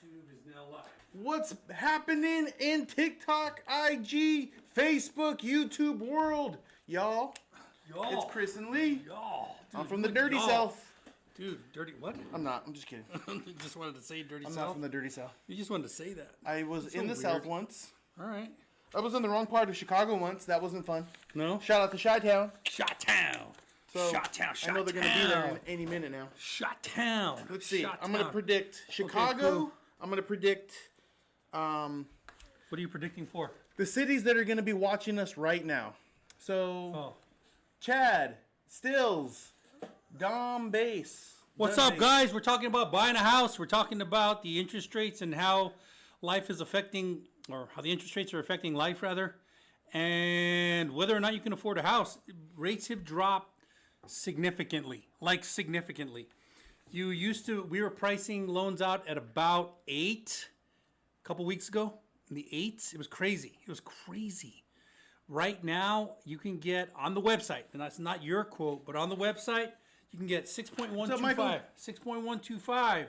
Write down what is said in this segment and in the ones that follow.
YouTube is now live. What's happening in TikTok, IG, Facebook, YouTube world? Y'all, it's Chris and Lee. Y'all. Dude, I'm from the dirty South. Dude, dirty what? I'm not. I'm just kidding. Just wanted to say dirty I'm South. not from the dirty South. You just wanted to say that. I was That's in the so South weird. once. All right. I was in the wrong part of Chicago once. That wasn't fun. No? Shout out to Chi-Town. Shot-town. So, Shot-town, I know they're going to be there in any minute now. Shot-town. Let's see. Shot-town. I'm going to predict Chicago. cool. I'm going to predict What are you predicting for? the cities that are going to be watching us right now. So, Oh. Chad, Stills, Dom Base. What's Dun up, Base. guys? We're talking about buying a house. We're talking about the interest rates and how life is affecting, or how the interest rates are affecting life, rather, and whether or not you can afford a house. Rates have dropped significantly, We were pricing loans out at about 8 a couple weeks ago. In the 8s, it was crazy. Right now, you can get on the website, and that's not your quote, but on the website, you can get 6.125. 6.125.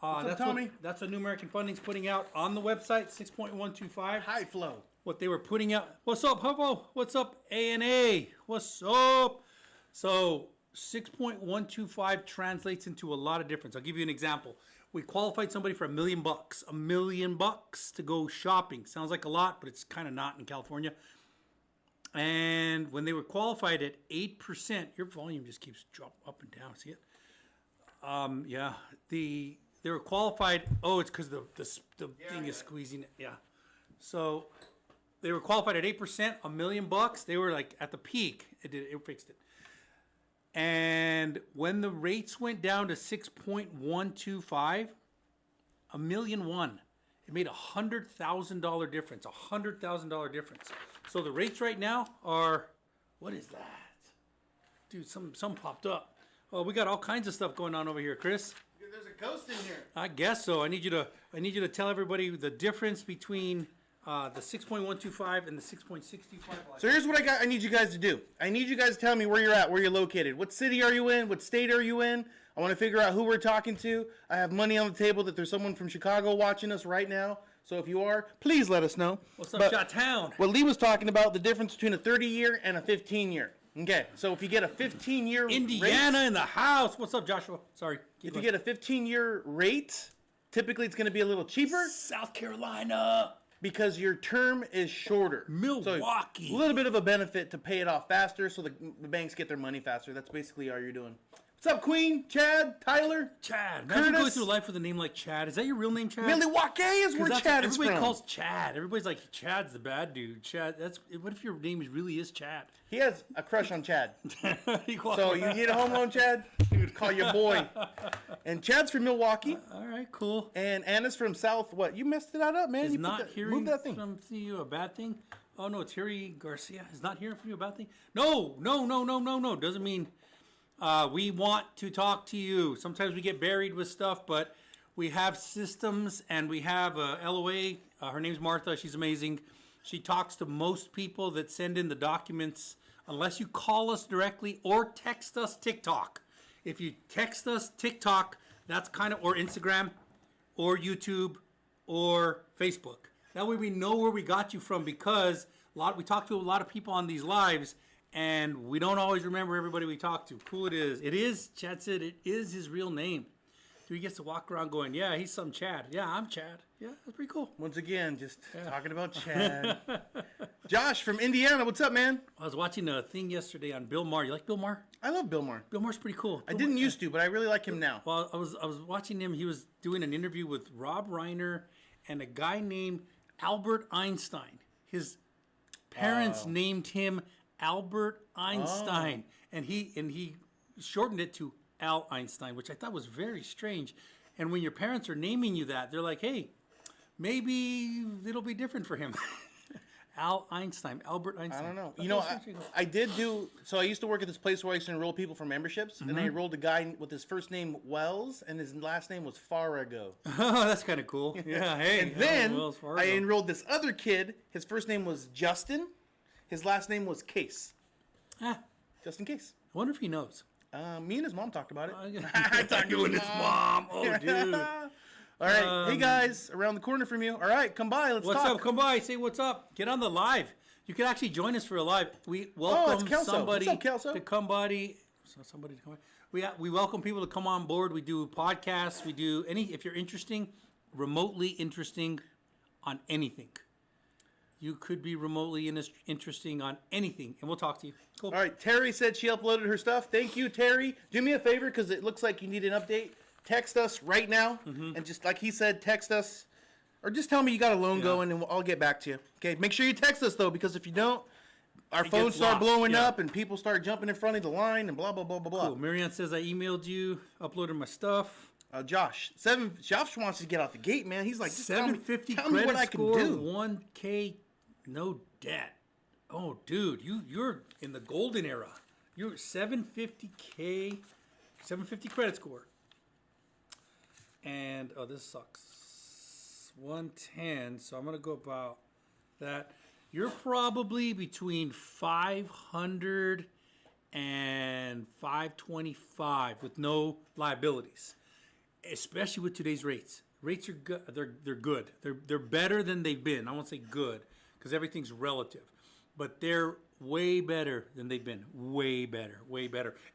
up, Tommy? That's what New American Funding's putting out on the website, 6.125. High flow. What they were putting out. What's up, Hobo? What's up, A&A? What's up? So 6.125 translates into a lot of difference. I'll give you an example. We qualified somebody for $1 million. $1 million to go shopping. Sounds like a lot, but it's kind of not in California. And when they were qualified at 8%, your volume just keeps dropping up and down. See it? Yeah. They were qualified. Oh, it's because the thing is squeezing it. Yeah. So they were qualified at 8%, $1 million. They were like at the peak. It fixed it. And when the rates went down to 6.125, $1.1 million. It made $100,000 difference. $100,000 difference. So the rates right now are, what is that? Dude, some popped up. Oh, we got all kinds of stuff going on over here, Chris. There's a ghost in here. I guess so. I need you to tell everybody the difference between the 6.125 and the 6.625. So here's what I need you guys to do. I need you guys to tell me where you're at, where you're located. What city are you in? What state are you in? I want to figure out who we're talking to. I have money on the table that there's someone from Chicago watching us right now. So if you are, please let us know. What's up, Shot-town? What Lee was talking about, the difference between a 30-year and a 15-year. Okay, so if you get a 15-year Indiana rate, in the house. What's up, Joshua? Sorry. if you get a 15-year rate, typically it's going to be a little cheaper. South Carolina. Because your term is shorter. Milwaukee. So a little bit of a benefit to pay it off faster so the banks get their money faster. That's basically all you're doing. What's up, Queen? Chad? Tyler? Chad. Imagine going through life with a name like Chad. Is that your real name, Chad? Milwaukee is where Chad is from. Everybody calls Chad. Everybody's like, Chad's the bad dude. Chad. What if your name really is Chad? He has a crush on Chad. So So you need a home loan, Chad? Call your boy. And Chad's from Milwaukee. All right, cool. And Anna's from South. What? You messed it up, man. Is You not hearing move that thing. from you a bad thing? Oh, no, it's Terry Garcia. Is not hearing from you a bad thing? No. Doesn't mean we want to talk to you. Sometimes we get buried with stuff, but we have systems, and we have LOA. Her name's Martha. She's amazing. She talks to most people that send in the documents, unless you call us directly or text us TikTok. If you text us TikTok, that's kind of, or Instagram, or YouTube, or Facebook. That way we know where we got you from, because we talk to a lot of people on these lives, and we don't always remember everybody we talk to. Cool it is. It is, Chad said, it is his real name. So he gets to walk around going, yeah, he's some Chad. Yeah, I'm Chad. Yeah, that's pretty cool. Once again, just talking about Chad. Josh from Indiana, what's up, man? I was watching a thing yesterday on Bill Maher. You like Bill Maher? I love Bill Maher. Bill Maher's pretty cool. I didn't used to, but I really like him now. Well, I was watching him. He was doing an interview with Rob Reiner and a guy named Albert Einstein. His parents named him Albert Einstein, and he shortened it to Al Einstein, which I thought was very strange. And when your parents are naming you that, they're like, hey, maybe it'll be different for him. Albert Einstein. I don't know. You know, I did do, so I used to work at this place where I used to enroll people for memberships, and I enrolled a guy with his first name Wells, and his last name was Farago. Oh, that's kind of cool. Yeah, hey. And then I enrolled this other kid. His first name was Justin. His last name was Case. Just in case. I wonder if he knows. Me and his mom talked about it. I talked to his mom. Oh, dude. All right. Hey, guys, around the corner from you. All right, come by. Let's talk. What's up? Come by. Say what's up. Get on the live. You can actually join us for a live. We welcome somebody to come by. Somebody to come by. We welcome people to come on board. We do podcasts. We do if you're remotely interesting on anything. You could be remotely interesting on anything, and we'll talk to you. Cool. All right. Terry said she uploaded her stuff. Thank you, Terry. Do me a favor, because it looks like you need an update. Text us right now, and just like he said, text us. Or just tell me you got a loan going, and I'll get back to you. Okay? Make sure you text us, though, because if you don't, our phones start blowing up, and people start jumping in front of the line, and blah, blah, blah, blah, blah. Cool. Marianne says, I emailed you, uploaded my stuff. Josh wants to get out the gate, man. He's like, just 750 tell me what I can do. 1K, no debt. Oh, dude, you're in the golden era. You're 750K, 750 credit score. And, this sucks. 110, so I'm going to go about that. You're probably between 500 and 525 with no liabilities, especially with today's rates. Rates are good. They're good. They're better than they've been. I won't say good because everything's relative, but they're way better than they've been. Way better.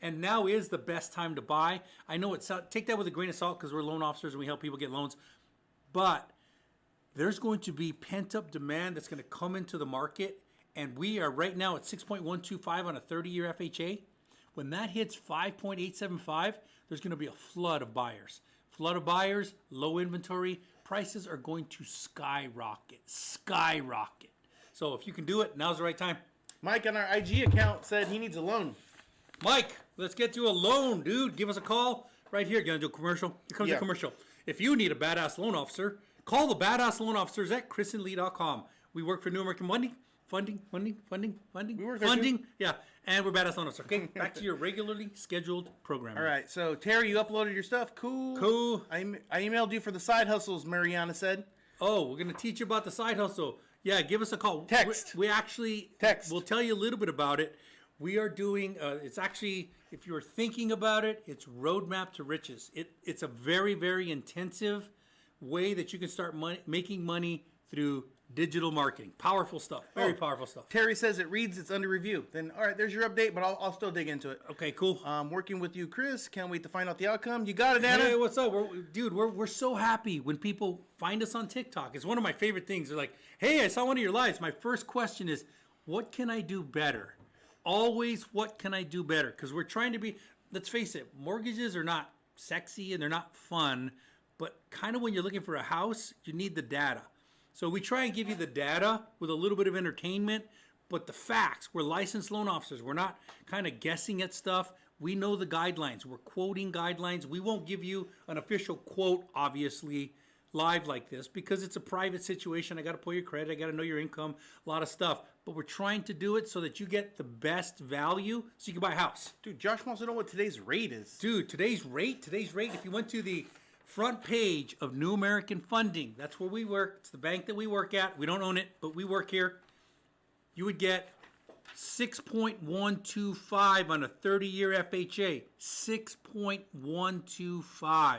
And now is the best time to buy. I know take that with a grain of salt because we're loan officers and we help people get loans, but there's going to be pent-up demand that's going to come into the market, and we are right now at 6.125 on a 30-year FHA. When that hits 5.875, there's going to be a flood of buyers. Low inventory, prices are going to skyrocket. So if you can do it, now's the right time. Mike on our IG account said he needs a loan. Mike, let's get you a loan, dude. Give us a call right here. You gonna do a commercial? Here comes a commercial. If you need a badass loan officer, call the badass loan officers at chrisandlee.com. We work for New American Funding. We work there too. Yeah, and we're badass loan officers. Okay, back to your regularly scheduled program. All right, so Terry, you uploaded your stuff. Cool. I emailed you for the side hustles, Mariana said. Oh, we're going to teach you about the side hustle. Yeah, give us a call. Text. We actually, we'll tell you a little bit about it. We are doing, it's actually, if you're thinking about it, it's Roadmap to Riches. It's a very, very intensive way that you can start making money through digital marketing. Powerful stuff. Very powerful stuff. Terry says it reads, it's under review. Then, all right, there's your update, but I'll still dig into it. Okay, cool. Working with you, Chris. Can't wait to find out the outcome. You got it, Anna. Hey, what's up? We're so happy when people find us on TikTok. It's one of my favorite things. They're like, hey, I saw one of your lives. My first question is, what can I do better? Always, what can I do better? Because we're trying to be, let's face it, mortgages are not sexy and they're not fun, but kind of when you're looking for a house, you need the data. So we try and give you the data with a little bit of entertainment, but the facts. We're licensed loan officers. We're not kind of guessing at stuff. We know the guidelines. We're quoting guidelines. We won't give you an official quote, obviously, live like this because it's a private situation. I got to pull your credit. I got to know your income, a lot of stuff. But we're trying to do it so that you get the best value so you can buy a house. Dude, Josh wants to know what today's rate is. Dude, today's rate, if you went to the front page of New American Funding, that's where we work. It's the bank that we work at. We don't own it, but we work here. You would get 6.125 on a 30-year FHA. 6.125.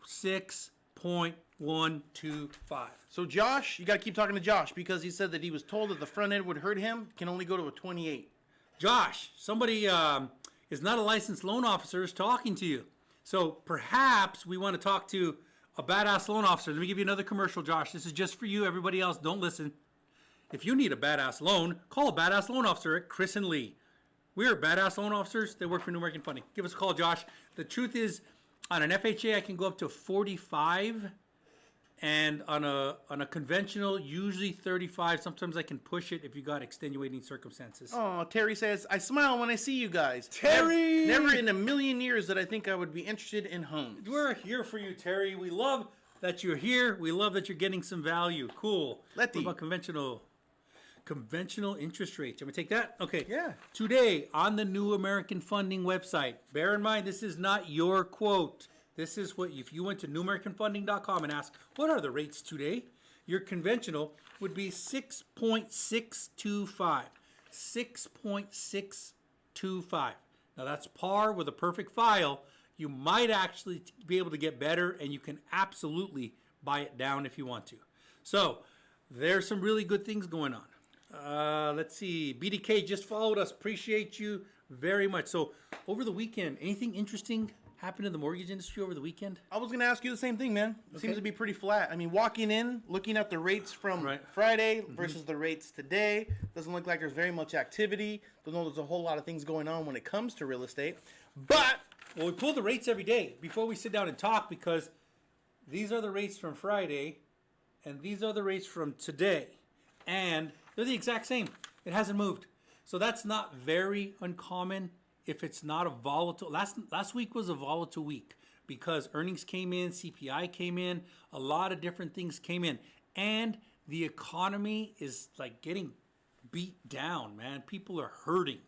6.125. So Josh, you got to keep talking to Josh because he said that he was told that the front end would hurt him. Can only go to a 28. Josh, somebody is not a licensed loan officer is talking to you. So perhaps we want to talk to a badass loan officer. Let me give you another commercial, Josh. This is just for you. Everybody else, don't listen. If you need a badass loan, call a badass loan officer at Chris and Lee. We are badass loan officers that work for New American Funding. Give us a call, Josh. The truth is, on an FHA, I can go up to 45, and on a conventional, usually 35. Sometimes I can push it if you got extenuating circumstances. Oh, Terry says, I smile when I see you guys. Terry! Never in a million years that I think I would be interested in homes. We're here for you, Terry. We love that you're here. We love that you're getting some value. Cool. What about conventional interest rates? I'm going to take that? Okay. Yeah. Today, on the New American Funding website, bear in mind, this is not your quote. This is what, if you went to newamericanfunding.com and asked, what are the rates today? Your conventional would be 6.625. 6.625. Now, that's par with a perfect file. you might actually be able to get better, and you can absolutely buy it down if you want to. So there's some really good things going on. Let's see. BDK just followed us. Appreciate you very much. So over the weekend, anything interesting happened in the mortgage industry over the weekend? I was going to ask you the same thing, man. It seems to be pretty flat. I mean, walking in, looking at the rates from Friday versus the rates today, doesn't look like there's very much activity. Don't know there's a whole lot of things going on when it comes to real estate. But well, we pull the rates every day before we sit down and talk, because these are the rates from Friday and these are the rates from today. And they're the exact same. It hasn't moved. So that's not very uncommon if it's not a volatile. Last week was a volatile week because earnings came in, CPI came in, a lot of different things came in. And the economy is like getting beat down, man. People are hurting.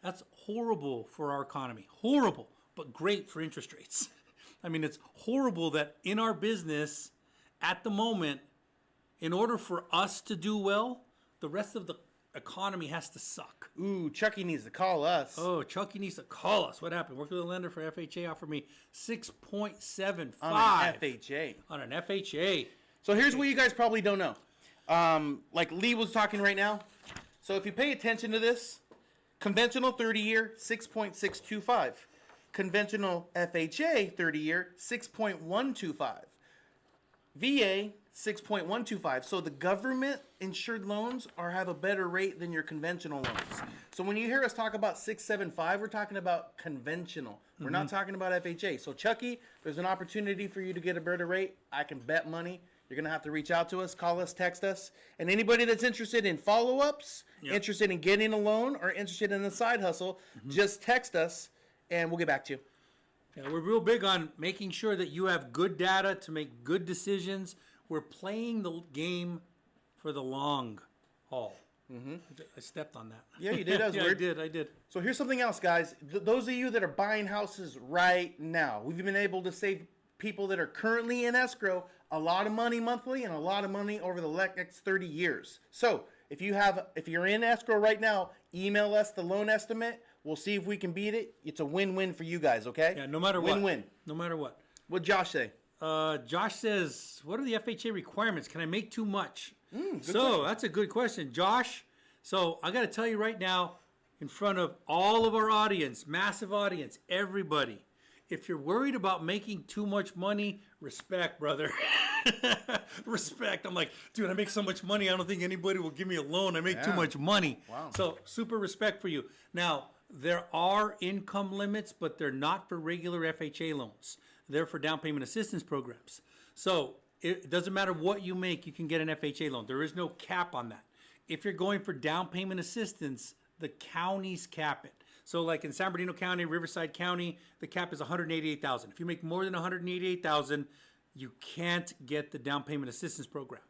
That's horrible for our economy. Horrible, but great for interest rates. I mean, it's horrible that in our business at the moment, in order for us to do well, the rest of the economy has to suck. Ooh, Chucky needs to call us. Oh, Chucky needs to call us. What happened? Worked with a lender for FHA, offered me 6.75 on an FHA. On an FHA. So here's what you guys probably don't know. Like Lee was talking right now. So if you pay attention to this, conventional 30-year, 6.625. Conventional FHA 30-year, 6.125. VA, 6.125. So the government insured loans have a better rate than your conventional loans. So when you hear us talk about 6.75, we're talking about conventional. We're not talking about FHA. So Chucky, there's an opportunity for you to get a better rate. I can bet money. You're going to have to reach out to us, call us, text us. And anybody that's interested in follow-ups, interested in getting a loan, or interested in a side hustle, just text us and we'll get back to you. Yeah, we're real big on making sure that you have good data to make good decisions. We're playing the game for the long haul. I stepped on that. Yeah, you did. That was weird. I did. So here's something else, guys. Those of you that are buying houses right now, we've been able to save people that are currently in escrow a lot of money monthly and a lot of money over the next 30 years. So if you're in escrow right now, email us the loan estimate. We'll see if we can beat it. It's a win-win for you guys, okay? Yeah, no matter what. Win-win. No matter what. What'd Josh say? Josh says, what are the FHA requirements? Can I make too much? So that's a good question, Josh. So I got to tell you right now, in front of all of our audience, massive audience, everybody, if you're worried about making too much money, respect, brother. Respect. I'm like, dude, I make so much money, I don't think anybody will give me a loan. I make too much money. Wow. So super respect for you. Now, there are income limits, but they're not for regular FHA loans. They're for down payment assistance programs. So it doesn't matter what you make, you can get an FHA loan. There is no cap on that. If you're going for down payment assistance, the counties cap it. So like in San Bernardino County, Riverside County, the cap is $188,000. If you make more than $188,000, you can't get the down payment assistance program.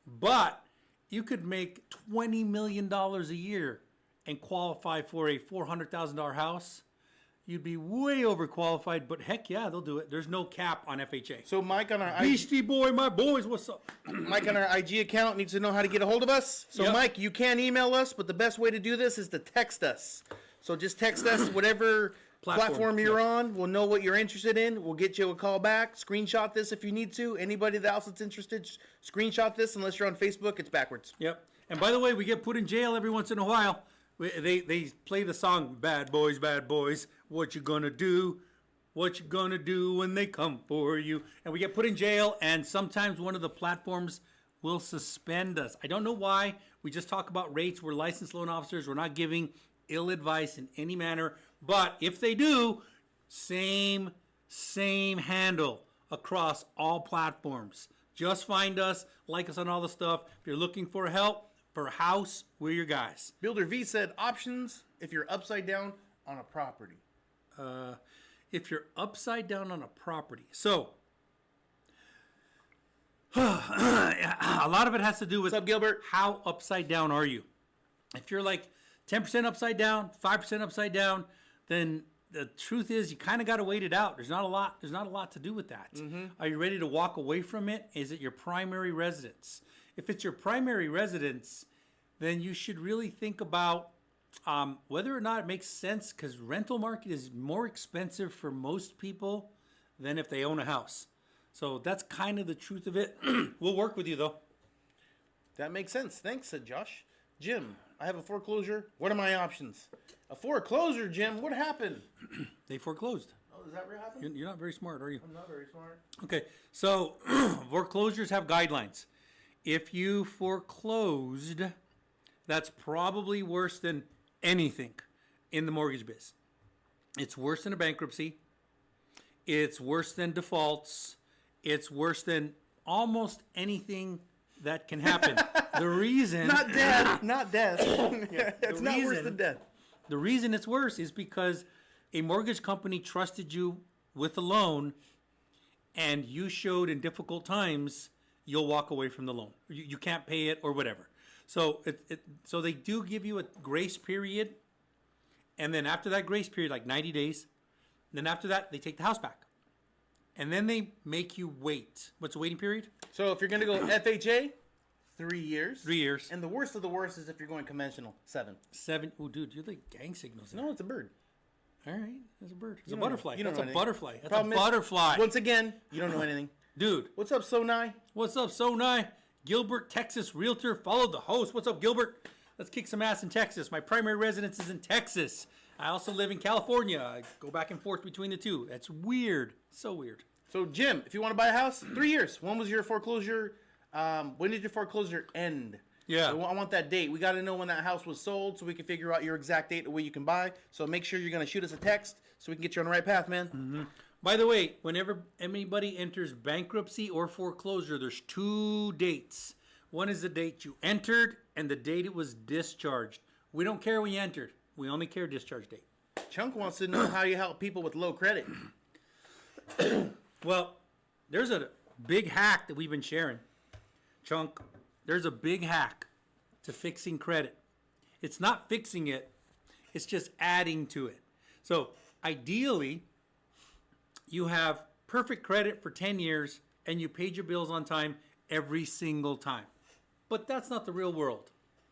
But you could make $20 million a year and qualify for a $400,000 house. You'd be way overqualified, but heck yeah, they'll do it. There's no cap on FHA. So Mike on our Beastie Boy, my boys, what's up? Mike on our IG account needs to know how to get a hold of us. So Mike, you can email us, but the best way to do this is to text us. So just text us whatever platform you're on. We'll know what you're interested in. We'll get you a call back. Screenshot this if you need to. Anybody else that's interested, screenshot this. Unless you're on Facebook, it's backwards. Yep. And by the way, we get put in jail every once in a while. They play the song Bad Boys, what you gonna do? What you gonna do when they come for you? And we get put in jail, and sometimes one of the platforms will suspend us. I don't know why. We just talk about rates. We're licensed loan officers. We're not giving ill advice in any manner. But if they do, same handle across all platforms. Just find us, like us on all the stuff. If you're looking for help, for a house, we're your guys. Builder V said options if you're upside down on a property. If you're upside down on a property. So, a lot of it has to do with What's up, Gilbert? How upside down are you? If you're like 10% upside down, 5% upside down, then the truth is you kind of got to wait it out. There's not a lot to do with that. Are you ready to walk away from it? Is it your primary residence? If it's your primary residence, then you should really think about Whether or not it makes sense, because rental market is more expensive for most people than if they own a house. So that's kind of the truth of it. We'll work with you though. That makes sense. Thanks, said Josh. Jim, I have a foreclosure. What are my options? A foreclosure, Jim? What happened? They foreclosed. Oh, is that what happened? You're not very smart, are you? I'm not very smart. Okay, so foreclosures have guidelines. If you foreclosed, that's probably worse than anything in the mortgage biz. It's worse than a bankruptcy. It's worse than defaults. It's worse than almost anything that can happen. The reason... Not death. Not death. It's not worse than death. The reason it's worse is because a mortgage company trusted you with a loan and you showed in difficult times you'll walk away from the loan. You can't pay it or whatever. So so they do give you a grace period, and then after that grace period, like 90 days, then after that, they take the house back. And then they make you wait. What's the waiting period? So if you're going to go FHA, 3 years. 3 years. And the worst of the worst is if you're going conventional, 7. 7. Oh, dude, you're like gang signals. No, it's a bird. All right, there's a bird. It's a don't butterfly. know. You don't That's know a anything. butterfly. That's a Problem is, butterfly. Once again, you don't know anything. Dude, What's up, Sonai? what's up, Sonai? Gilbert, Texas realtor. Followed the host. What's up, Gilbert? Let's kick some ass in Texas. My primary residence is in Texas. I also live in California. I go back and forth between the two. That's weird. So weird. So, Jim, if you want to buy a house, 3 years. When was your foreclosure? When did your foreclosure end? Yeah. So I want that date. We got to know when that house was sold so we can figure out your exact date of when you can buy. So make sure you're going to shoot us a text so we can get you on the right path, man. Mm-hmm. By the way, whenever anybody enters bankruptcy or foreclosure, there's 2 dates. One is the date you entered and the date it was discharged. We don't care when you entered. We only care discharge date. Chunk wants to know how you help people with low credit. Well, there's a big hack that we've been sharing. Chunk, there's a big hack to fixing credit. It's not fixing it, it's just adding to it. So ideally, you have perfect credit for 10 years and you paid your bills on time every single time. But that's not the real world.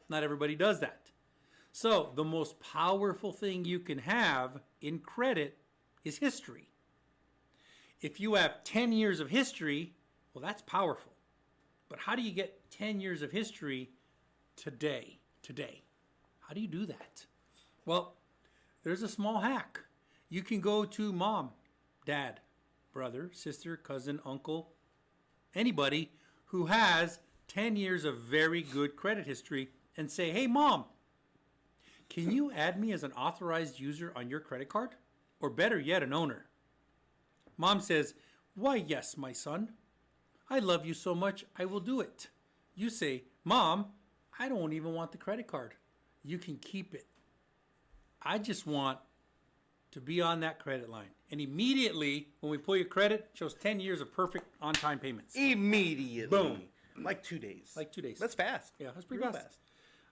Not everybody does that. So the most powerful thing you can have in credit is history. If you have 10 years of history, well, that's powerful. But how do you get 10 years of history today? How do you do that? Well, there's a small hack. You can go to mom, dad, brother, sister, cousin, uncle, anybody who has 10 years of very good credit history and say, hey, mom, can you add me as an authorized user on your credit card? Or better yet, an owner. Mom says, why, yes, my son. I love you so much, I will do it. You say, Mom, I don't even want the credit card. You can keep it. I just want to be on that credit line. And immediately, when we pull your credit, it shows 10 years of perfect on-time payments. Immediately. Boom. Like 2 days. Like 2 days. That's fast. Yeah, that's pretty Real fast.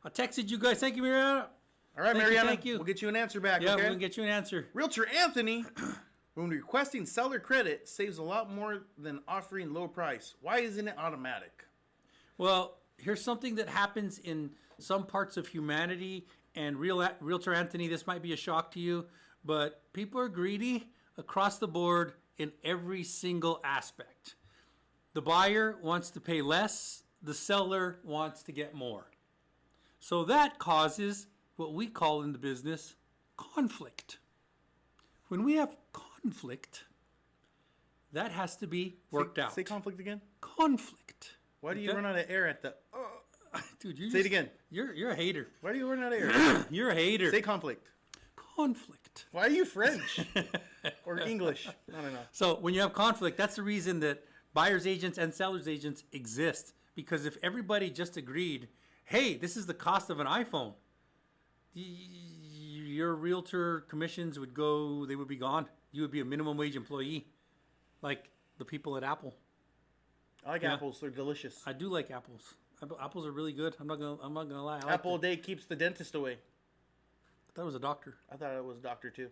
I texted you guys. Thank you, Mariana. All right, Thank you, Mariana. thank you. We'll get you an answer back, Yeah, okay? we're going to get you an answer. Realtor Anthony, when requesting seller credit, saves a lot more than offering low price. Why isn't it automatic? Well, here's something that happens in some parts of humanity, and Realtor Anthony, this might be a shock to you, but people are greedy across the board in every single aspect. The buyer wants to pay less, the seller wants to get more. So that causes what we call in the business conflict. When we have conflict, that has to be worked out. Say conflict again. Conflict. Why do you run out of air at the... Dude, you Say it again. You're a hater. Why do you run out of air? You're a hater. Say conflict. Conflict. Why are you French? Or English? I don't know. So when you have conflict, that's the reason that buyer's agents and seller's agents exist. Because if everybody just agreed, hey, this is the cost of an iPhone, your realtor commissions would go, they would be gone. You would be a minimum wage employee, like the people at Apple. I like apples. They're delicious. I do like apples. Apples are really good. I'm not gonna lie. I like Apple a them. day keeps the dentist away. That was a doctor. I thought it was doctor too.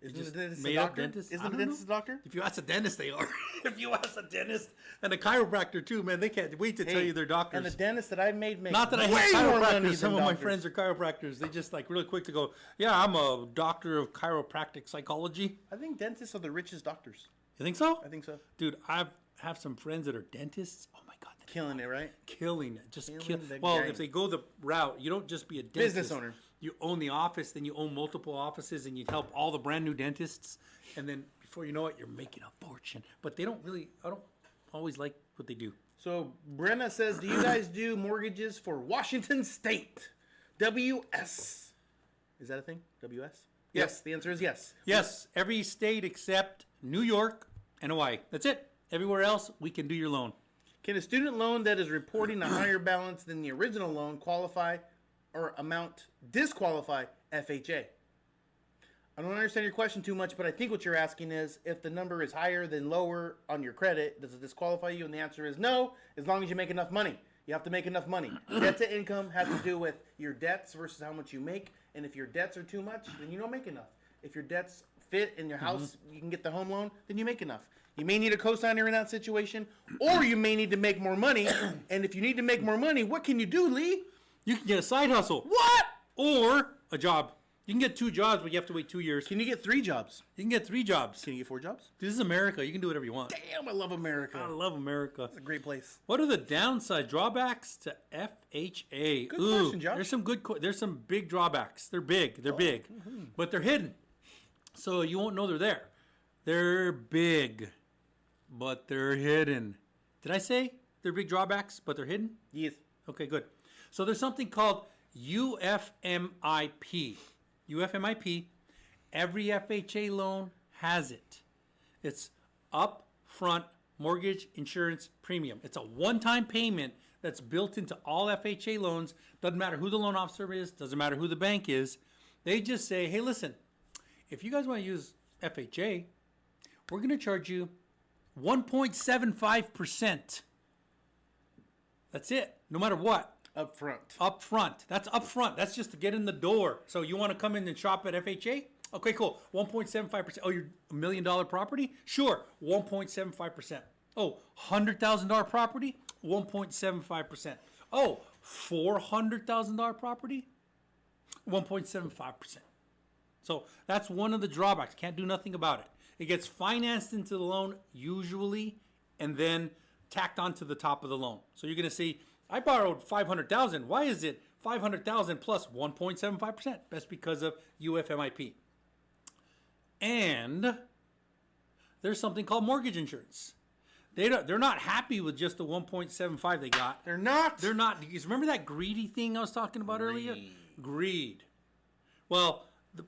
Isn't just the dentist a made up doctor? dentist? I Isn't the don't dentist a know. doctor? If you ask a dentist, they are. If you ask a dentist and a chiropractor too, man, they can't wait to tell you they're doctors. And the dentist that I've made make Not that I way hate more money chiropractors. than Some of my doctors. friends are chiropractors. They just like really quick to go, yeah, I'm a doctor of chiropractic psychology. I think dentists are the richest doctors. You think so? I think so. Dude, I have some friends that are dentists. Oh my God. Killing it, right? Killing it. Just Killing the Well, game. if they go the route, you don't just be a dentist. Business owner. You own the office, then you own multiple offices, and you help all the brand new dentists. And then before you know it, you're making a fortune. But they don't really, I don't always like what they do. So Brenna says, do you guys do mortgages for Washington State? WS. Is that a thing? WS? Yes, the answer is yes. Yes, every state except New York and Hawaii. That's it. Everywhere else, we can do your loan. Can a student loan that is reporting a higher balance than the original loan qualify or amount disqualify FHA? I don't understand your question too much, but I think what you're asking is if the number is higher than lower on your credit, does it disqualify you? And the answer is no, as long as you make enough money. You have to make enough money. Debt to income has to do with your debts versus how much you make. And if your debts are too much, then you don't make enough. If your debts fit in your house, you can get the home loan, then you make enough. You may need a co-signer in that situation, or you may need to make more money. And if you need to make more money, what can you do, Lee? You can get a side hustle. What? Or a job. You can get 2 jobs, but you have to wait 2 years. Can you get 3 jobs? You can get 3 jobs. Can you get 4 jobs? This is America. You can do whatever you want. Damn, I love America. I love America. It's a great place. What are the downside drawbacks to FHA? Good question, Josh. There's some big drawbacks. They're big. They're big, but they're hidden, so you won't know they're there. They're big, but they're hidden. Did I say they're big drawbacks, but they're hidden? Yes. Okay, good. So there's something called UFMIP. UFMIP. Every FHA loan has it. It's upfront mortgage insurance premium. It's a one-time payment that's built into all FHA loans. Doesn't matter who the loan officer is, doesn't matter who the bank is. They just say, hey, listen, if you guys want to use FHA, we're going to charge you 1.75%. That's it, no matter what. Up front. Up front. That's up front. That's just to get in the door. So you want to come in and shop at FHA? Okay, cool. 1.75%. Oh, you're $1 million property? Sure. 1.75%. Oh, $100,000 property? 1.75%. Oh, $400,000 property? 1.75%. So that's one of the drawbacks. Can't do nothing about it. It gets financed into the loan usually and then tacked onto the top of the loan. So you're going to see, I borrowed $500,000. Why is it $500,000 plus 1.75%? That's because of UFMIP. And there's something called mortgage insurance. They're not happy with just the 1.75 they got. They're not. They're not. You remember that greedy thing I was talking about earlier? Greed. Well, the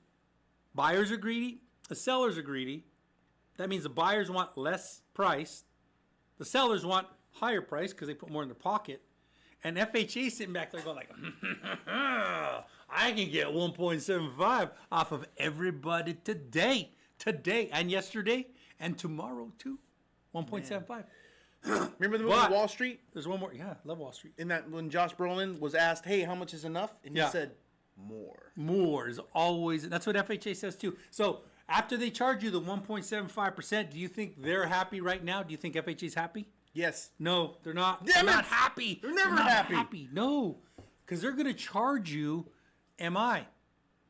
buyers are greedy. The sellers are greedy. That means the buyers want less price. The sellers want higher price because they put more in their pocket. And FHA sitting back there going like, I can get 1.75 off of everybody today, and yesterday, and tomorrow too. 1.75. Remember the movie But- Wall Street? There's one more. Yeah, love Wall Street. In that when Josh Brolin was asked, "Hey, how much is enough?" and Yeah. he said, "More." More is always, that's what FHA says too. So after they charge you the 1.75%, do you think they're happy right now? Do you think FHA's happy? Yes. No, they're not. Damn They're it! not happy. They're never not happy. No, because they're going to charge you MI,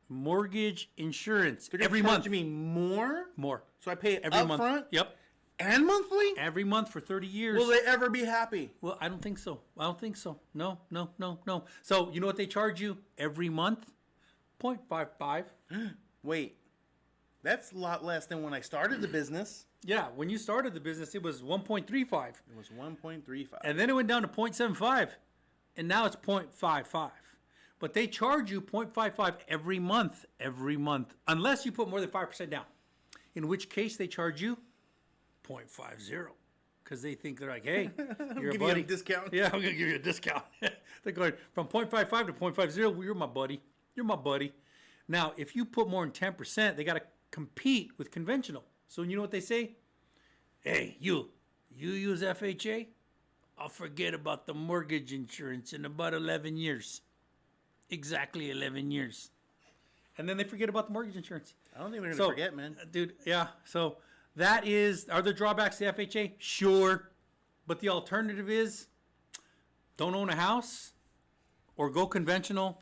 mortgage insurance, They're gonna every charge month. me more, More. so I pay it Every up month. front Yep. and monthly. Every month for 30 years. Will they ever be happy? Well, I don't think so. I don't think so. No. So you know what they charge you every month? 0.55. Wait, that's a lot less than when I started the business. Yeah, when you started the business, it was 1.35. It was 1.35. And then it went down to 0.75. And now it's 0.55. But they charge you 0.55 every month, unless you put more than 5% down. In which case they charge you 0.50. Because they think they're like, hey, you're a give buddy. you a discount. Yeah, I'm going to give you a discount. They're going from 0.55 to 0.50. Well, you're my buddy. You're my buddy. Now, if you put more than 10%, they got to compete with conventional. So you know what they say? Hey, you use FHA? I'll forget about the mortgage insurance in about 11 years. Exactly 11 years. and then they forget about the mortgage insurance. I don't think we're gonna forget, man. Dude, yeah. So that is, are there drawbacks to FHA? Sure. But the alternative is don't own a house or go conventional.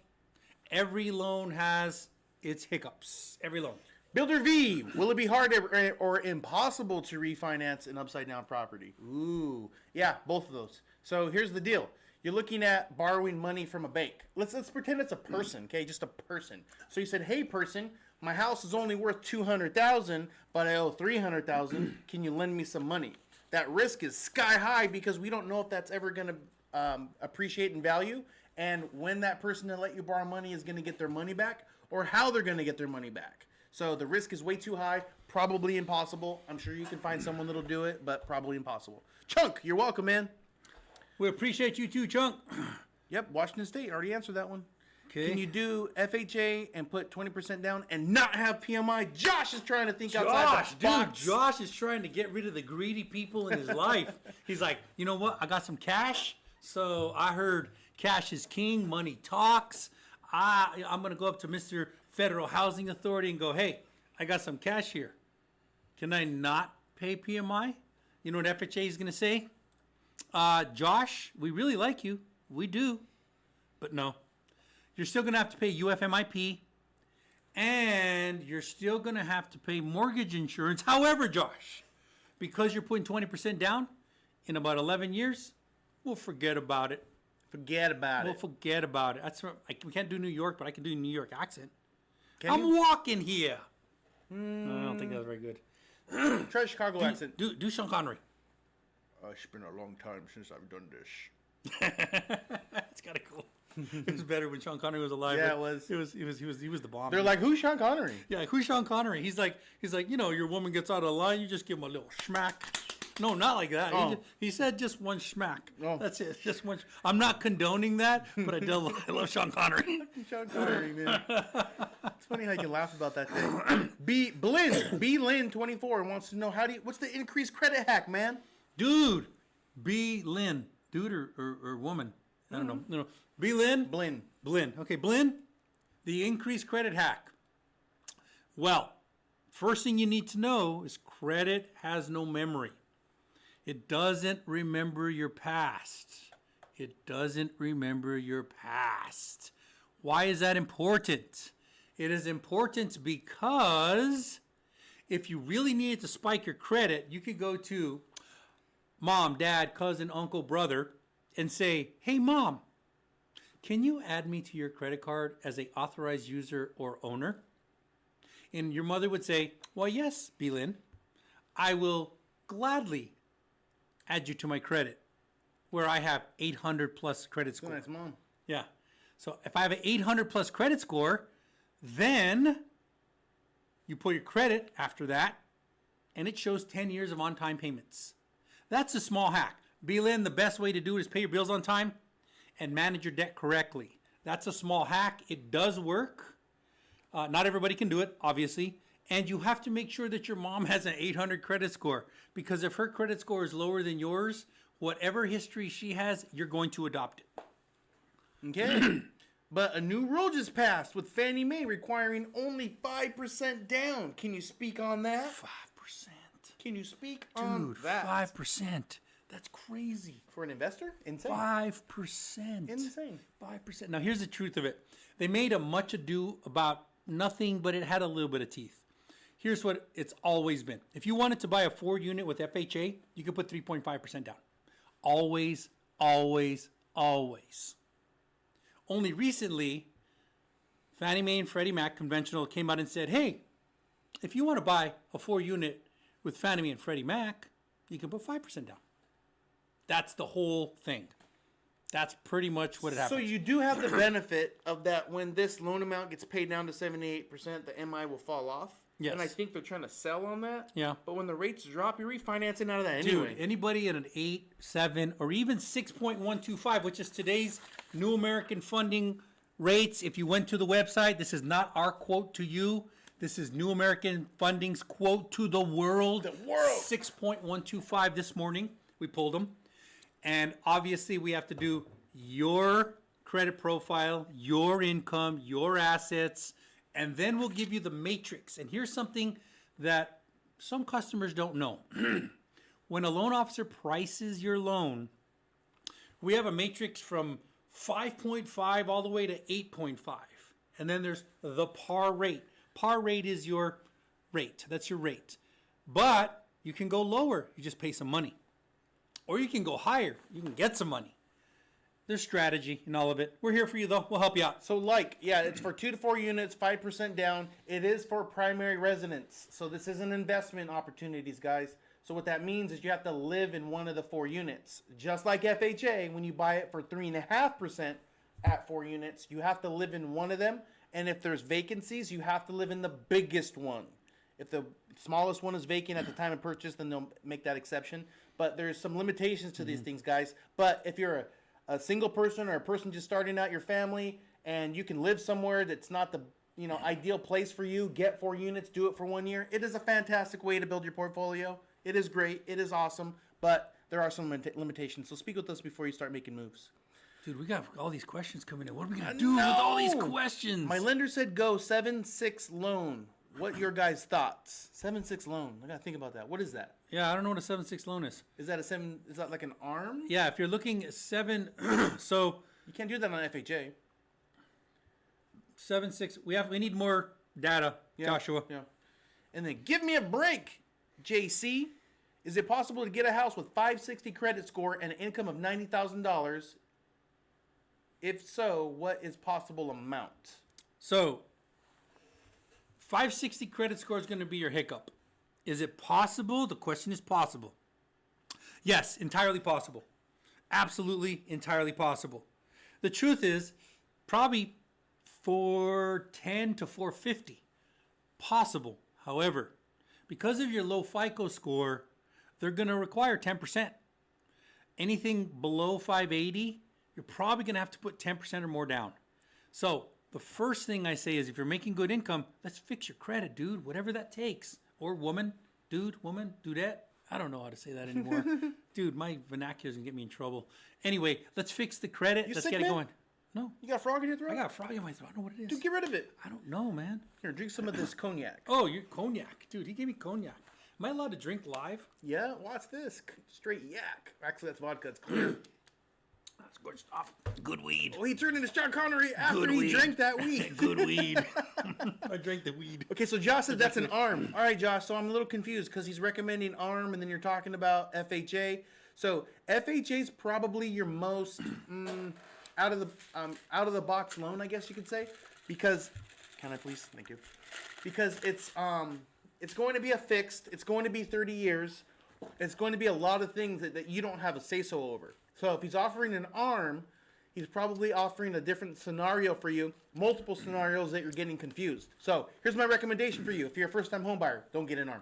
Every loan has its hiccups. Every loan. Builder V, will it be hard or impossible to refinance an upside down property? Ooh, yeah, both of those. So here's the deal. You're looking at borrowing money from a bank. Let's pretend it's a person, okay? Just a person. So you said, "Hey person, my house is only worth $200,000, but I owe $300,000. Can you lend me some money?" That risk is sky high because we don't know if that's ever going to appreciate in value, and when that person that let you borrow money is going to get their money back, or how they're going to get their money back. So the risk is way too high, probably impossible. I'm sure you can find someone that'll do it, but probably impossible. Chunk, you're welcome, man. We appreciate you too, Chunk. Yep, Washington State. Already answered that one. Okay. Can you do FHA and put 20% down and not have PMI? Josh is trying to think outside the box. Dude, Josh is trying to get rid of the greedy people in his life. He's like, you know what? I got some cash. So I heard cash is king. Money talks. I'm going to go up to Mr. Federal Housing Authority and go, hey, I got some cash here. Can I not pay PMI? You know what FHA is going to say? Josh, we really like you. We do. But no. You're still going to have to pay UFMIP. And you're still going to have to pay mortgage insurance. However, Josh, because you're putting 20% down in about 11 years, we'll forget about it. Forget about We'll it. forget about it. We can't do New York, but I can do New York accent. Can I'm you? walking here. No, I don't think that was very good. Try a Chicago accent. Do Sean Connery. It's been a long time since I've done this. It's kind of cool. It was better when Sean Connery was alive. Yeah, but it was. He was the bomb. They're like, who's Sean Connery? Yeah, who's Sean Connery? He's like, you know, your woman gets out of line, you just give him a little schmack. No, not like that. Oh. He said just one schmack. Oh. That's it. Just one. I'm not condoning that, but I love Sean Connery. Sean Connery, man. It's funny how you laugh about that thing. B Lynn 24 wants to know what's the increased credit hack, man? Dude, B. Lynn. Dude or woman. I don't know. No. B. Lynn? Blinn. Okay, Blinn, the increased credit hack. Well, first thing you need to know is credit has no memory. It doesn't remember your past. It doesn't remember your past. Why is that important? It is important because if you really needed to spike your credit, you could go to mom, dad, cousin, uncle, brother, and say, hey, mom, can you add me to your credit card as an authorized user or owner? And your mother would say, well, yes, Belin, I will gladly add you to my credit, where I have 800 plus credit score. Nice, mom. Yeah. So if I have an 800 plus credit score, then you put your credit after that, and it shows 10 years of on-time payments. That's a small hack. Belin, the best way to do it is pay your bills on time and manage your debt correctly. That's a small hack. It does work. Not everybody can do it, obviously. And you have to make sure that your mom has an 800 credit score, because if her credit score is lower than yours, whatever history she has, you're going to adopt it. Okay. But a new rule just passed with Fannie Mae requiring only 5% down. Can you speak on that? 5%. Can you speak on Dude, that? 5%. That's crazy. For an investor? Insane. 5%. Insane. 5%. Now, here's the truth of it. They made a much ado about nothing, but it had a little bit of teeth. Here's what it's always been. If you wanted to buy a 4-unit with FHA, you could put 3.5% down. Always, always, always. Only recently, Fannie Mae and Freddie Mac conventional came out and said, hey, if you want to buy a 4-unit with Fannie Mae and Freddie Mac, you can put 5% down. That's the whole thing. That's pretty much what it happens. So you do have the benefit of that when this loan amount gets paid down to 78%, the MI will fall off. Yes. And I think they're trying to sell on that. Yeah. But when the rates drop, you're refinancing out of that anyway. Dude, anybody at an 8, 7, or even 6.125, which is today's new American funding rates, if you went to the website, this is not our quote to you. This is New American Funding's quote to the world. The world. 6.125 this morning. We pulled them. And obviously we have to do your credit profile, your income, your assets, And then we'll give you the matrix. And here's something that some customers don't know. When a loan officer prices your loan, we have a matrix from 5.5 all the way to 8.5. And then there's the par rate. Par rate is your rate. That's your rate. But you can go lower. You just pay some money. Or you can go higher. You can get some money. There's strategy in all of it. We're here for you, though. We'll help you out. So, it's for 2 to 4 units, 5% down. It is for primary residence. So this isn't investment opportunities, guys. So what that means is you have to live in one of the 4 units. Just like FHA, when you buy it for 3.5% at 4 units, you have to live in one of them. And if there's vacancies, you have to live in the biggest one. If the smallest one is vacant at the time of purchase, then they'll make that exception. But there's some limitations to these things, guys. But if you're a single person or a person just starting out your family and you can live somewhere that's not the ideal place for you, get 4 units, do it for 1 year. It is a fantastic way to build your portfolio. It is great. It is awesome. But there are some limitations. So speak with us before you start making moves. Dude, we got all these questions coming in. What are we going to do with all these questions? My lender said go 7-6 loan. What your guys' thoughts? 7-6 loan. I got to think about that. What is that? Yeah, I don't know what a 7-6 loan is. Is that like an arm? Yeah, if you're looking at 7, so you can't do that on FHA. 7-6. We need more data, Joshua. Yeah. And then give me a break, JC. Is it possible to get a house with 560 credit score and an income of $90,000? If so, what is possible amount? So 560 credit score is going to be your hiccup. Is it possible? The question is possible. Yes, entirely possible. Absolutely entirely possible. The truth is probably 410 to 450 possible. However, because of your low FICO score, they're going to require 10%. Anything below 580, you're probably going to have to put 10% or more down. So the first thing I say is if you're making good income, let's fix your credit, dude, whatever that takes. Or woman, dude, woman, dudette. I don't know how to say that anymore. Dude, my vernacular is going to get me in trouble. Anyway, let's fix the credit. Let's get it going. No. You got a frog in your throat? I got a frog in my throat. I don't know what it is. Dude, get rid of it. I don't know, man. Here, drink some of this cognac. Oh, you're cognac. Dude, he gave me cognac. Am I allowed to drink live? Yeah, watch this. Straight yak. Actually, that's vodka. It's clear. That's good stuff. Good weed. Oh, he turned into Sean Connery after he drank that weed. Good weed. I drank the weed. Okay, so Josh said that's an ARM. All right, Josh, so I'm a little confused because he's recommending ARM and then you're talking about FHA. So FHA is probably your most out of the box loan, I guess you could say, because can I please? Thank you. Because it's going to be a fixed. It's going to be 30 years. It's going to be a lot of things that you don't have a say-so over. So if he's offering an ARM, he's probably offering a different scenario for you, multiple scenarios that you're getting confused. So here's my recommendation for you. If you're a first-time home buyer, don't get an ARM.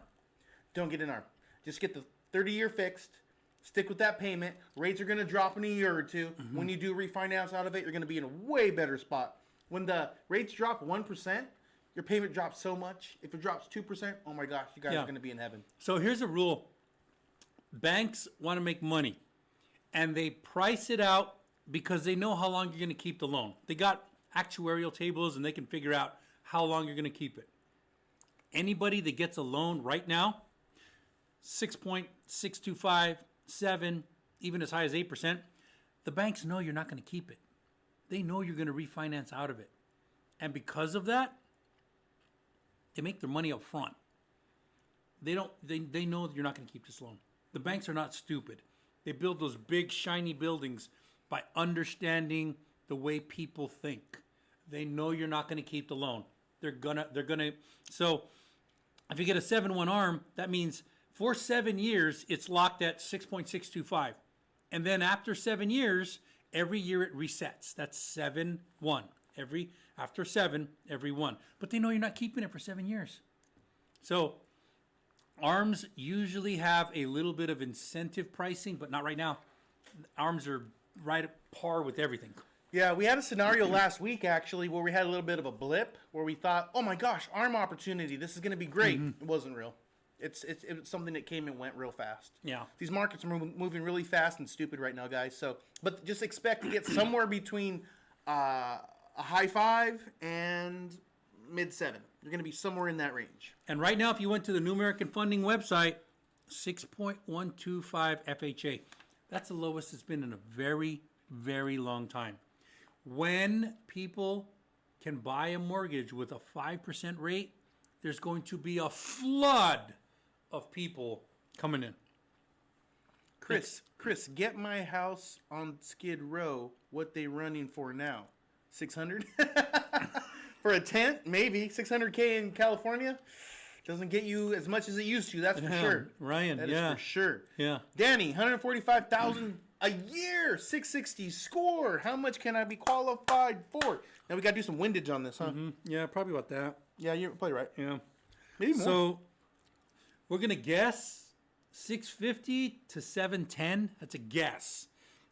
Don't get an ARM. Just get the 30-year fixed. Stick with that payment. Rates are going to drop in a year or two. Mm-hmm. When you do refinance out of it, you're going to be in a way better spot. When the rates drop 1%, your payment drops so much. If it drops 2%, oh my gosh, you guys are going to be in heaven. So here's a rule. Banks want to make money. And they price it out because they know how long you're going to keep the loan. They got actuarial tables and they can figure out how long you're going to keep it. Anybody that gets a loan right now, 6.625, 7, even as high as 8%, the banks know you're not going to keep it. They know you're going to refinance out of it. And because of that, they make their money up front. They know that you're not going to keep this loan. The banks are not stupid. They build those big, shiny buildings by understanding the way people think. They know you're not going to keep the loan. They're gonna. So, if you get a 7-1 ARM, that means for 7 years it's locked at 6.625, and then after 7 years, every year it resets. That's 7-1. After 7, every 1. But they know you're not keeping it for 7 years. So ARMs usually have a little bit of incentive pricing, but not right now. ARMs are right at par with everything. Yeah, we had a scenario last week, actually, where we had a little bit of a blip, where we thought, oh my gosh, ARM opportunity, this is going to be great. Mm-hmm. It wasn't real. It's something that came and went real fast. Yeah. These markets are moving really fast and stupid right now, guys. So, but just expect to get somewhere between a high 5 and mid 7. You're going to be somewhere in that range. And right now, if you went to the New American Funding website, 6.125 FHA. That's the lowest it's been in a very, very long time. When people can buy a mortgage with a 5% rate, there's going to be a flood of people coming in. Chris, get my house on Skid Row. What they running for now? 600 for a tent? Maybe $600K in California doesn't get you as much as it used to. That's for sure. Ryan, that is for sure. Yeah. Danny, 145,000 a year, 660 score. How much can I be qualified for? Now we got to do some windage on this, huh? Yeah, probably about that. Yeah, you're probably right. Yeah. Maybe more. So we're gonna guess 650 to 710. That's a guess,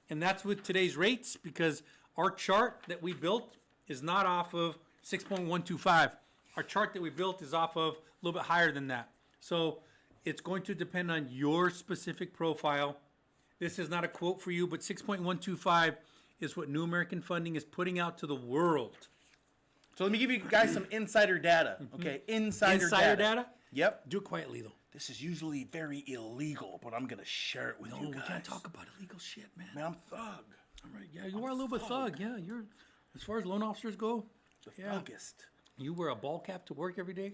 and that's with today's rates because our chart that we built is not off of 6.125. Our chart that we built is off of a little bit higher than that. So it's going to depend on your specific profile. This is not a quote for you, but 6.125 is what New American Funding is putting out to the world. So let me give you guys some insider data. Okay, insider data? Yep. Do it quietly though. This is usually very illegal, but I'm gonna share it with you guys. No, we can't talk about illegal shit, man. Man, I'm thug. All right, yeah, you are a little bit thug. Yeah, you're. As far as loan officers go, Thuggest. You wear a ball cap to work every day.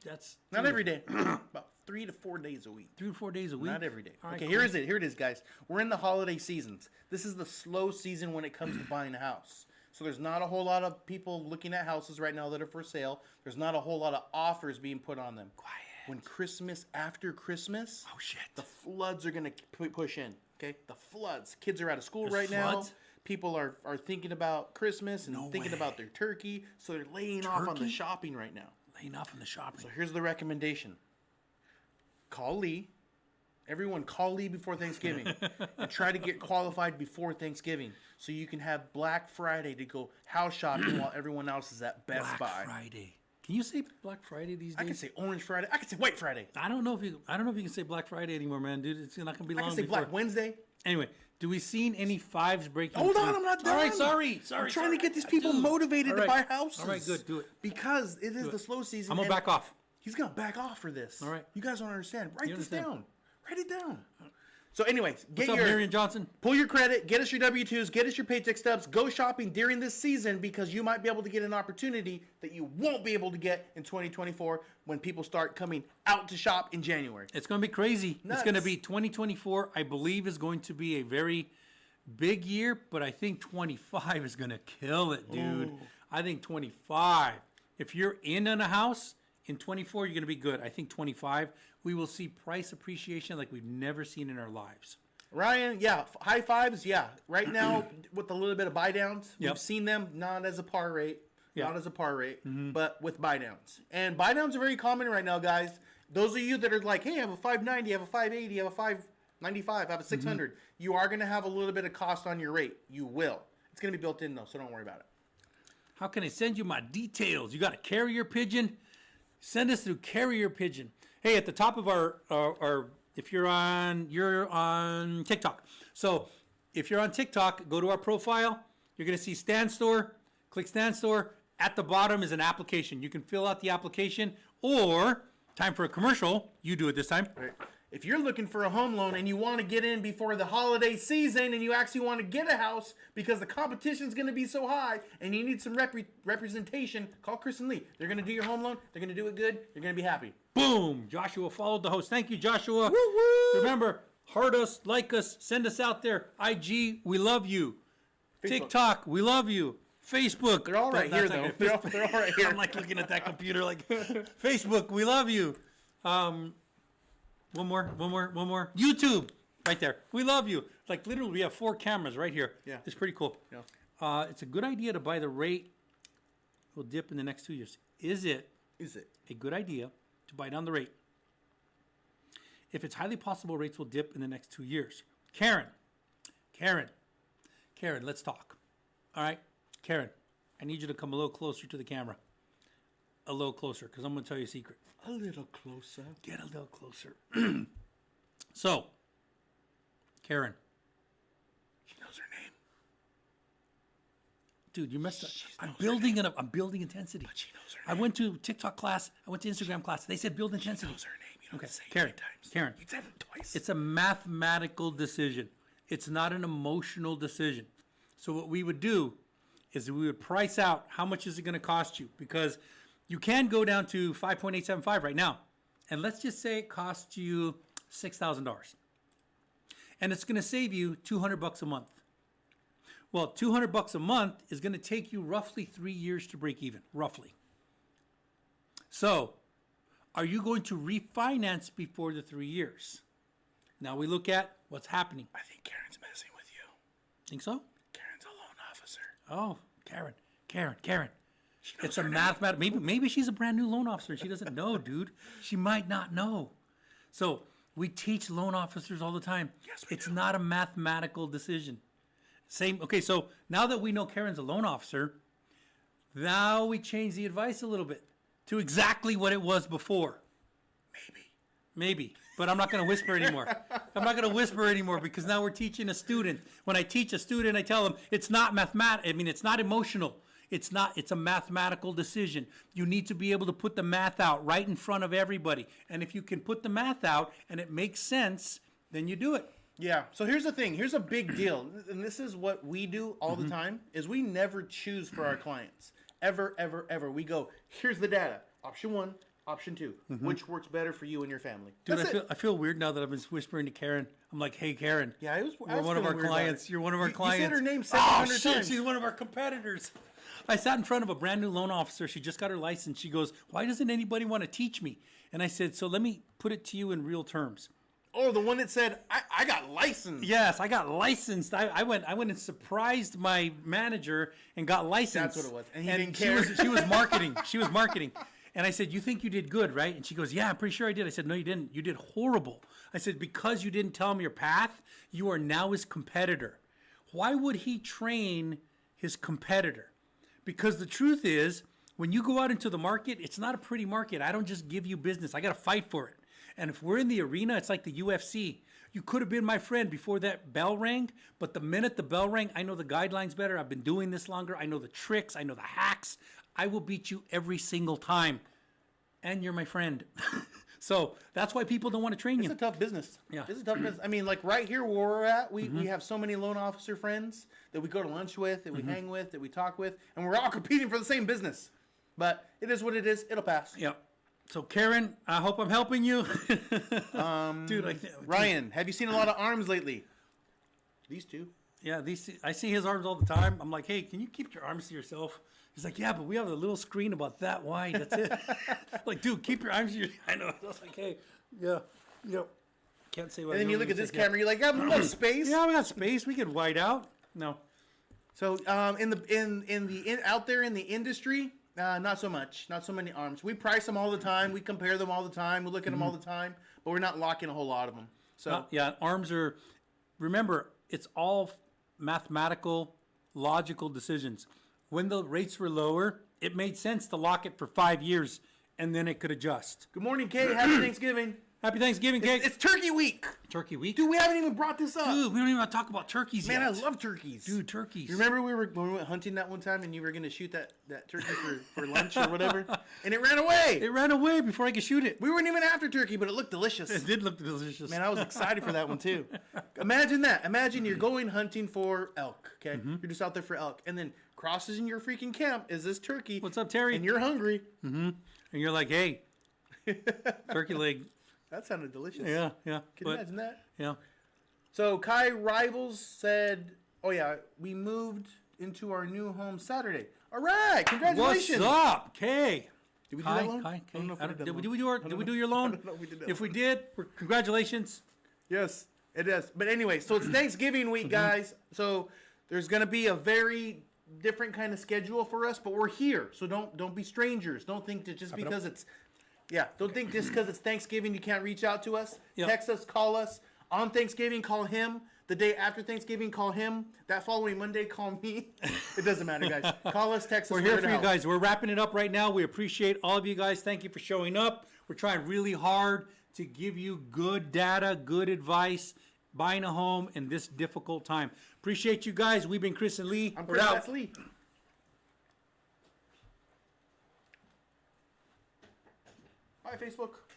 That's not every day. About 3 to 4 days a week. 3 to 4 days a week. Not every day. All right, okay, cool. Here it is, guys. We're in the holiday seasons. This is the slow season when it comes to buying a house. So there's not a whole lot of people looking at houses right now that are for sale. There's not a whole lot of offers being put on them. Quiet. When after Christmas, Oh shit. the floods are gonna push in. Okay, the floods. Kids are out of school There's right floods? now. People are thinking about Christmas and No thinking way. about their turkey, so they're laying off on the Turkey? shopping right now. Laying off in the shopping. So here's the recommendation. Call Lee. Everyone call Lee before Thanksgiving and try to get qualified before Thanksgiving so you can have Black Friday to go house shopping while everyone else is at Best Black Buy. Friday. Can you say Black Friday these days? I can say Orange Friday. I can say White Friday. I don't know if you can say Black Friday anymore, man, dude. It's not gonna be I long can say before. Black Wednesday. Anyway, do we seen any fives breaking? Hold on, through? I'm not done. All right, sorry. I'm trying to get these people motivated All to right. buy houses. All right, good, do it. Because it is the slow season. I'm gonna and back off. He's gonna back off for this. All right. You guys don't understand. Write You this understand. down. Write it down. So, anyways, What's up, Marion Johnson? pull your credit, get us your W-2s, get us your paycheck stubs, go shopping during this season because you might be able to get an opportunity that you won't be able to get in 2024 when people start coming out to shop in January. It's going to be crazy. Nuts. It's going to be 2024, I believe, is going to be a very big year, but I think 25 is going to kill it, dude. I think 25. If you're in on a house, in 24, you're going to be good. I think 25, we will see price appreciation like we've never seen in our lives. Ryan, yeah, high fives, yeah. Right now, with a little bit of buy downs, Yep. we've seen them not as a par rate, Yeah. but with buy downs. And buy downs are very common right now, guys. Those of you that are like, hey, I have a 590, I have a 580, I have a 595, I have a 600, you are going to have a little bit of cost on your rate. You will. It's going to be built in, though, so don't worry about it. How can I send you my details? You got a carrier pigeon? Send us through carrier pigeon. Hey, at the top of our if you're on TikTok. So if you're on TikTok, go to our profile. You're going to see Stand Store. Click Stand Store. At the bottom is an application. You can fill out the application, or time for a commercial. You do it this time. Right. If you're looking for a home loan and you want to get in before the holiday season and you actually want to get a house because the competition is going to be so high and you need some representation, call Chris and Lee. They're going to do your home loan. They're going to do it good. You're going to be happy. Boom! Joshua followed the host. Thank you, Joshua. Woo-woo! Remember, heart us, like us, send us out there. IG, we love you. Facebook. TikTok, we love you. Facebook. They're all right here, That's though. like They're all right here. I'm like looking at that computer like, Facebook, we love you. One more. YouTube, right there. We love you. Like literally, we have 4 cameras right here. Yeah. It's pretty cool. Yeah. It's a good idea to buy the rate. Will dip in the next 2 years. Is it a good idea to buy down the rate? If it's highly possible, rates will dip in the next 2 years. Karen, let's talk. All right, Karen, I need you to come a little closer to the camera. A little closer, because I'm going to tell you a secret. A little closer. Get a little closer. So, Karen. She knows her name. dude, you messed up. I'm building intensity. But she knows her I went to TikTok class. I went to Instagram class. They said build intensity. She knows her name. You don't have to say it Karen. 3 times. Karen. You said it twice. It's a mathematical decision. It's not an emotional decision. So what we would do is we would price out how much is it going to cost you, because you can go down to 5.875 right now. And let's just say it costs you $6,000. And it's going to save you $200 a month. Well, $200 a month is going to take you roughly 3 years to break even, roughly. So, are you going to refinance before the 3 years? Now we look at what's happening. I think Karen's messing with you. Think so? Karen's a loan officer. Oh, Karen. It's a mathematical. Maybe she's a brand new loan officer and she doesn't know, dude. She might not know. So we teach loan officers all the time. Yes, we it's do. not a mathematical decision. Same. Okay, so now that we know Karen's a loan officer, now we change the advice a little bit to exactly what it was before. Maybe. But I'm not going to whisper anymore. I'm not going to whisper anymore because now we're teaching a student. When I teach a student, I tell them it's not it's not emotional. It's a mathematical decision. You need to be able to put the math out right in front of everybody. And if you can put the math out and it makes sense, then you do it. Yeah. So here's the thing. Here's a big deal. And this is what we do all the time is we never choose for our clients. Ever, ever, ever. We go, here's the data. Option 1, option 2. Which works better for you and your family? Dude, That's it. I feel weird now that I've been whispering to Karen. I'm like, hey, Karen. Yeah, I was You're one of our feeling weird about clients. it. You're one of our You clients. said her name Oh, 700 shit, times. she's one of our competitors. I sat in front of a brand new loan officer. She just got her license. She goes, why doesn't anybody want to teach me? And I said, so let me put it to you in real terms. Oh, the one that said, I got licensed. Yes, I got licensed. I went and surprised my manager and got licensed. That's what it was. And he didn't care. She was marketing. She was marketing. And I said, you think you did good, right? And she goes, yeah, I'm pretty sure I did. I said, no, you didn't. You did horrible. I said, because you didn't tell him your path, you are now his competitor. Why would he train his competitor? Because the truth is, when you go out into the market, it's not a pretty market. I don't just give you business. I got to fight for it. And if we're in the arena, it's like the UFC. You could have been my friend before that bell rang, but the minute the bell rang, I know the guidelines better. I've been doing this longer. I know the tricks. I know the hacks. I will beat you every single time. And you're my friend. So that's why people don't want to train you. It's a tough business. Yeah. It's a tough business. I mean, like right here where we're at, we have so many loan officer friends that we go to lunch with, that we hang with, that we talk with, and we're all competing for the same business. But it is what it is. It'll pass. Yeah. So Karen, I hope I'm helping you. Dude, Ryan, have you seen a lot of arms lately? These two. Yeah, I see his arms all the time. I'm like, hey, can you keep your arms to yourself? He's like, yeah, but we have a little screen about that wide. That's it. Like, dude, keep your arms to yourself. I know. I was like, hey, yeah. Can't say what. And then you look at this camera, you're like, I have enough space. Yeah, we got space. We could wide out. No. So out there in the industry, not so much. Not so many arms. We price them all the time. We compare them all the time. We look at them all the time, but we're not locking a whole lot of them. So yeah, arms are. Remember, it's all mathematical, logical decisions. When the rates were lower, it made sense to lock it for 5 years, and then it could adjust. Good morning, Kate. Happy Thanksgiving. Happy Thanksgiving, Kate. It's Turkey Week. Turkey Week. Dude, we haven't even brought this up. Dude, we don't even want to talk about turkeys Man, yet. I love turkeys. Dude, turkeys. You remember when we went hunting that one time and you were going to shoot that turkey for lunch or whatever? And it ran away. It ran away before I could shoot it. We weren't even after turkey, but it looked delicious. It did look delicious. Man, I was excited for that one too. Imagine that. Imagine you're going hunting for elk, okay? You're just out there for elk. And then crosses in your freaking camp is this turkey. What's up, Terry? And you're hungry. And you're like, hey, turkey leg. That sounded delicious. Yeah. Can you imagine that? Yeah. So Kai Rivals said, oh yeah, we moved into our new home Saturday. All right, congratulations. What's up, Kay? Did we do that loan? Kai, I don't know if we did that did we loan. do we do your loan? I don't know if we did that If we loan. did, congratulations. Yes, it is. But anyway, so it's Thanksgiving week, guys. So there's going to be a very different kind of schedule for us, but we're here. So don't be strangers. Don't think that just because it's don't think just because it's Thanksgiving you can't reach out to us. Yep. Text us, call us. On Thanksgiving, call him. The day after Thanksgiving, call him. That following Monday, call me. It doesn't matter, guys. Call us, text us. We're we're here gonna for you help. guys. We're wrapping it up right now. We appreciate all of you guys. Thank you for showing up. We're trying really hard to give you good data, good advice, buying a home in this difficult time. Appreciate you guys. We've been Chris and Lee. I'm We're Chris. out. That's Lee. Hi, Facebook.